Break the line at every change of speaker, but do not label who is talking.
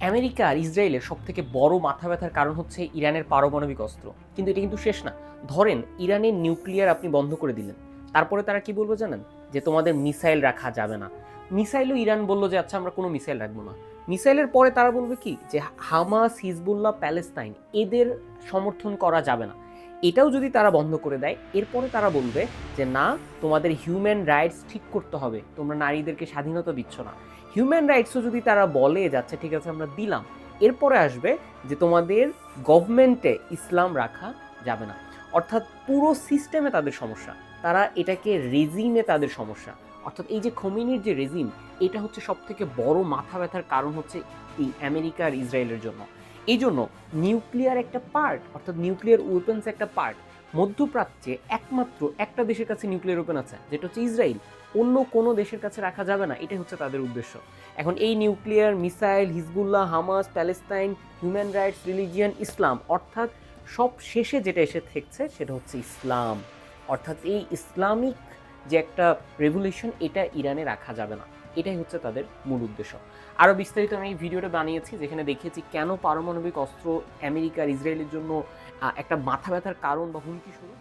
America আর ইসরায়েলের সবথেকে বড় মাথা ব্যথার কারণ হচ্ছে ইরানের পারমাণবিক অস্ত্র। কিন্তু এটা কিন্তু শেষ না। ধরেন ইরানের নিউক্লিয়ার আপনি বন্ধ করে দিলেন, তারপরে তারা কি বলবে জানেন? যে তোমাদের মিসাইল রাখা যাবে না। মিসাইলও ইরান বললো যে আচ্ছা আমরা কোনো মিসাইল রাখবো না। মিসাইলের পরে তারা বলবে কি যে হামাস, হিজবুল্লাহ, প্যালেস্তাইন এদের সমর্থন করা যাবে না। এটাও যদি তারা বন্ধ করে দেয়, এরপরে তারা বলবে যে না, তোমাদের হিউম্যান রাইটস ঠিক করতে হবে, তোমরা নারীদেরকে স্বাধীনতা দিচ্ছ না। হিউম্যান রাইটসও যদি তারা বলে যাচ্ছে ঠিক আছে আমরা দিলাম, এরপরে আসবে যে তোমাদের গভর্নমেন্টে ইসলাম রাখা যাবে না। অর্থাৎ পুরো সিস্টেমে তাদের সমস্যা, তারা এটাকে রেজিমে তাদের সমস্যা। অর্থাৎ এই যে খোমেনির যে রেজিম, এটা হচ্ছে সব থেকে বড় মাথা ব্যথার কারণ হচ্ছে এই আমেরিকা আর ইসরায়েলের জন্য। এই জন্য নিউক্লিয়ার একটা পার্ট, অর্থাৎ নিউক্লিয়ার ওয়েপন্স একটা পার্ট। মধ্যপ্রাচ্যে একমাত্র একটা দেশের কাছে নিউক্লিয়ার ওয়েপন আছে, যেটা হচ্ছে ইসরায়েল। অন্য কোনো দেশের কাছে রাখা যাবে না, এটাই হচ্ছে তাদের উদ্দেশ্য। এখন এই nuclear, missile, Hezbollah, Hamas, Palestine, human rights, religion, Islam, অর্থাৎ সব শেষে যেটা এসে থাকছে সেটা হচ্ছে ইসলাম। অর্থাৎ এই ইসলামিক যে একটা রেভলিউশন, এটা ইরানে রাখা যাবে না। এটাই হচ্ছে তাদের মূল উদ্দেশ্য। আরও বিস্তারিত আমি এই ভিডিওটা বানিয়েছি, যেখানে দেখিয়েছি কেন পারমাণবিক অস্ত্র আমেরিকা আর ইসরায়েলের জন্য একটা মাথা ব্যথার কারণ বা হুমকি স্বরূপ।